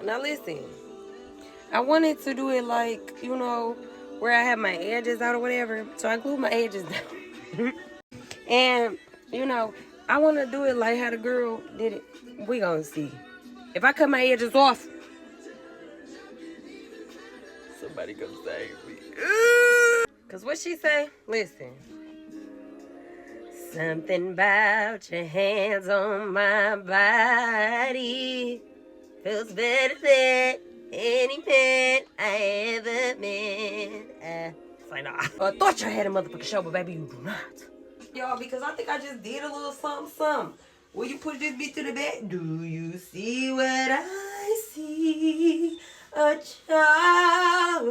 Now listen, I wanted to do it like, you know, where I have my edges out or whatever. So I glued my edges down. And, you know, I want to do it like how the girl did it. We gonna see. If I cut my edges off, somebody come save me. Cause what she say? Listen. Something about your hands on my body feels better than any pen I ever meant. It's like, nah. I thought you had a motherfucking show, but baby, you do not. Y'all, because I think I just did a little something. Will you push this beat to the back? Do you see what I see? A child.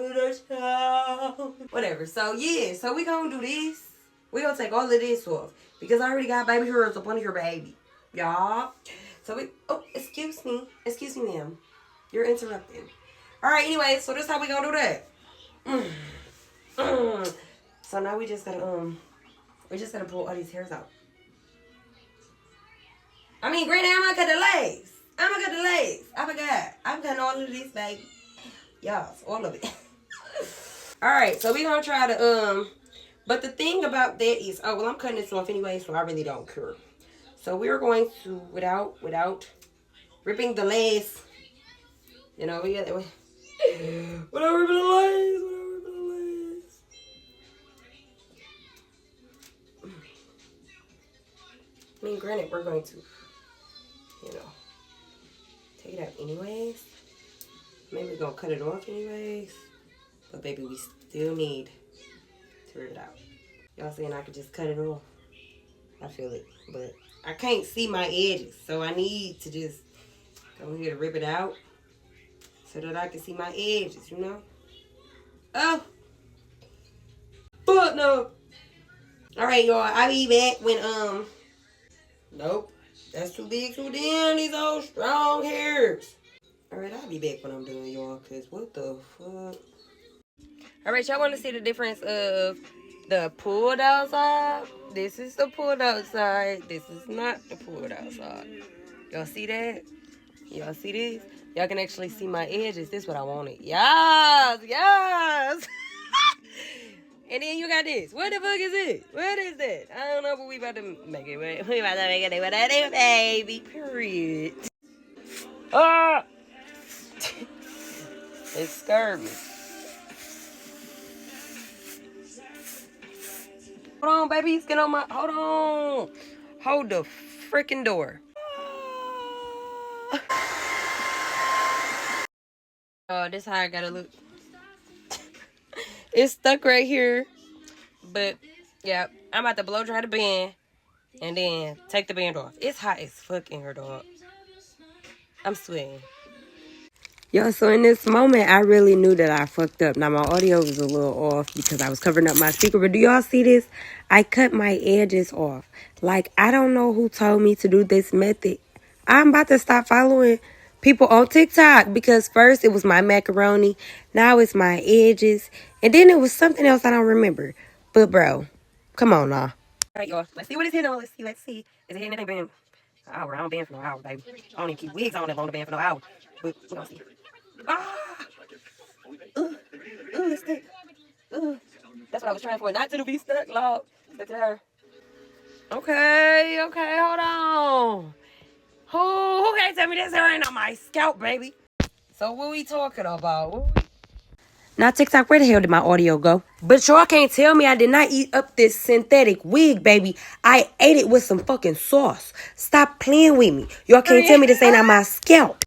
Whatever. So, yeah. So, we gonna do this. We gonna take all of this off. Because I already got baby hairs up under your baby. Y'all. So, we... Oh, excuse me. Excuse me, ma'am. You're interrupting. Alright, anyway. So, this is how we gonna do that. So, now we just gotta, we just gotta pull all these hairs out. I mean, granted, I'm gonna cut the legs. I'm gonna cut the legs. I forgot. I'm cutting all of this, baby. Y'all, all of it. Alright, so we gonna try to, but the thing about that is, oh, well, I'm cutting this off anyway, so I really don't care. So we're going to, without ripping the lace, you know, we got that way. Without ripping the lace, I mean, granted, we're going to, you know, take it out anyways. Maybe we're going to cut it off anyways. But, baby, we still need to rip it out. Y'all saying I could just cut it off? I feel it. But I can't see my edges. So, I need to just go here to rip it out so that I can see my edges, you know? Oh! Fuck no! Alright, y'all. I'll be back when, nope. That's too big, too damn. These old strong hairs. Alright, I'll be back when I'm done, y'all. Because what the fuck? Alright, y'all want to see the difference of the pulled out side? This is the pulled out side. This is not the pulled out side. Y'all see that? Y'all see this? Y'all can actually see my edges. This is what I wanted. Yes! Yes! And then you got this. What the fuck is it? What is that? I don't know, but we about to make it. We about to make it. What I do, baby. Period. Ah! It scared me. Hold on, baby. He's getting on my... Hold on. Hold the freaking door. Oh, this is how I gotta look. It's stuck right here. But, yeah. I'm about to blow dry the band. And then take the band off. It's hot as fuck in here, dog. I'm sweating. Yo, so in this moment, I really knew that I fucked up. Now, my audio was a little off because I was covering up my speaker. But do y'all see this? I cut my edges off. Like, I don't know who told me to do this method. I'm about to stop following people on TikTok because first it was my macaroni. Now it's my edges. And then it was something else I don't remember. But, bro, come on now. All right, y'all. Let's see what it's hitting on. Let's see. Is it hitting anything? An hour. I don't band for no hour, baby. I don't even keep wigs on that long to band for no hour. But we're gonna see. Ah! It's thick. That's what I was trying for. Not to be stuck, Lord. Stick to her. Okay, hold on. Who can't tell me this hair ain't on my scalp, baby? So what we talking about? Now, TikTok, where the hell did my audio go? But y'all can't tell me I did not eat up this synthetic wig, baby. I ate it with some fucking sauce. Stop playing with me. Y'all can't tell me this ain't on my scalp.